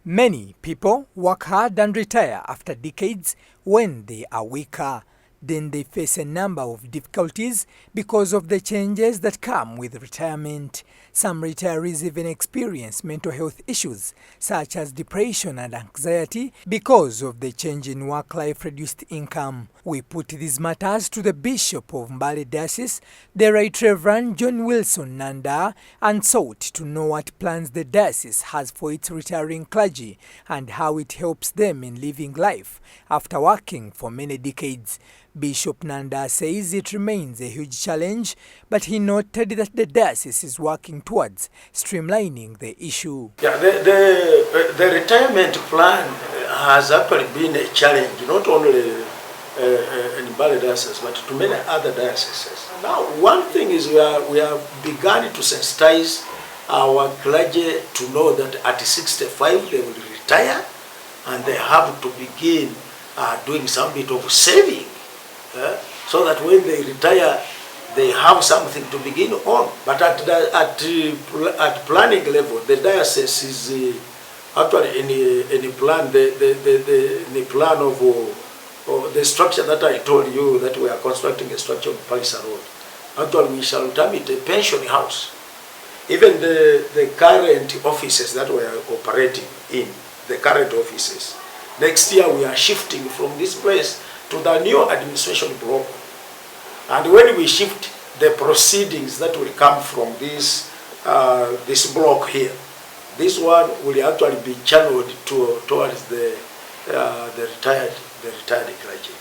Many people work hard and retire after decades when they are weaker. Then they face a number of difficulties because of the changes that come with retirement. Some retirees even experience mental health issues such as depression and anxiety because of the change in work-life reduced income. We put these matters to the Bishop of Mbale Diocese, the Right Reverend John Wilson Nandaah, and sought to know what plans the diocese has for its retiring clergy and how it helps them in living life after working for many decades. Bishop Nandaah says it remains a huge challenge, but he noted that the diocese is working towards streamlining the issue. Yeah, the retirement plan has actually been a challenge, not only in Mbale Diocese, but to many other dioceses. Now, one thing is we have begun to sensitize our clergy to know that at 65 they will retire and they have to begin doing some bit of saving. So that when they retire, they have something to begin on. But at planning level, the diocese is actually in plan the plan of the structure that I told you that we are constructing a structure on Palisa Road. Actually, we shall term it a pension house. Even the current offices that we are operating in, the current offices, next year we are shifting from this place to the new administration block. And when we shift, the proceedings that will come from this block here, this one will actually be channeled towards the retired clergy.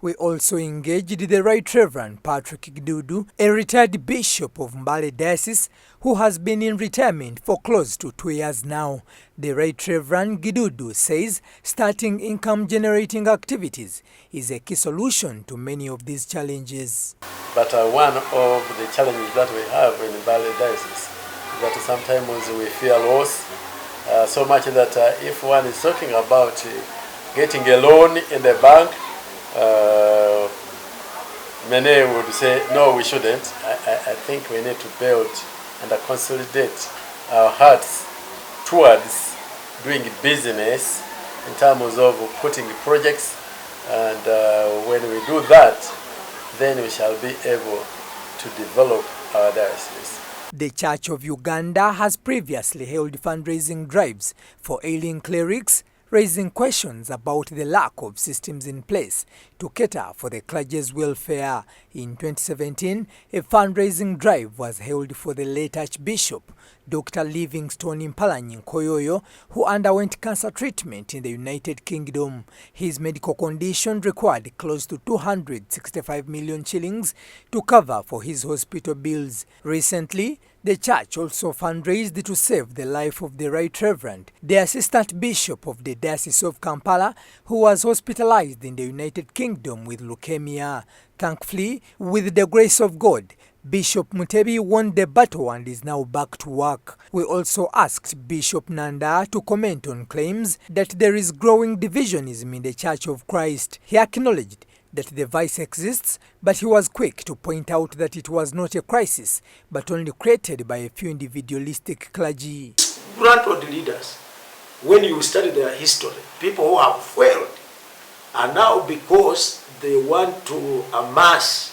We also engaged the Right Reverend Patrick Gidudu, a retired Bishop of Mbale Diocese, who has been in retirement for close to 2 years now. The Right Reverend Gidudu says starting income-generating activities is a key solution to many of these challenges. But one of the challenges that we have in Mbale Diocese is that sometimes we fear loss, so much that if one is talking about getting a loan in the bank, many would say, no, we shouldn't. I think we need to build and consolidate our hearts towards doing business in terms of putting projects, and when we do that, then we shall be able to develop our diocese. The Church of Uganda has previously held fundraising drives for ailing clerics, raising questions about the lack of systems in place to cater for the clergy's welfare. In 2017, a fundraising drive was held for the late Archbishop Dr. Livingstone Mpalanyi Nkoyoyo, who underwent cancer treatment in the United Kingdom. His medical condition required close to 265 million shillings to cover for his hospital bills. Recently, the church also fundraised to save the life of the Right Reverend, the Assistant Bishop of the Diocese of Kampala, who was hospitalized in the United Kingdom with leukemia. Thankfully, with the grace of God, Bishop Mutebi won the battle and is now back to work. We also asked Bishop Nandaah to comment on claims that there is growing divisionism in the Church of Christ. He acknowledged that the vice exists, but he was quick to point out that it was not a crisis, but only created by a few individualistic clergy. Grandhood leaders, when you study their history, people who have failed, and now because they want to amass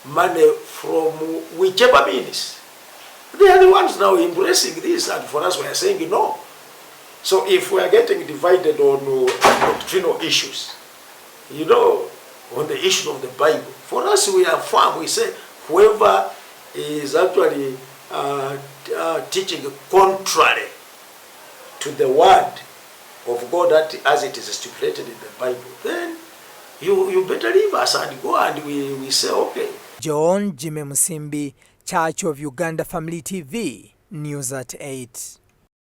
money from whichever means, they are the ones now embracing this, and for us we are saying no. So if we are getting divided on doctrinal issues, you know, on the issue of the Bible, for us we are firm. We say whoever is actually teaching contrary to the word of God that as it is stipulated in the Bible, then you better leave us and go, and we say okay. Jimmy Musimbi, Church of Uganda Family TV, News at 8.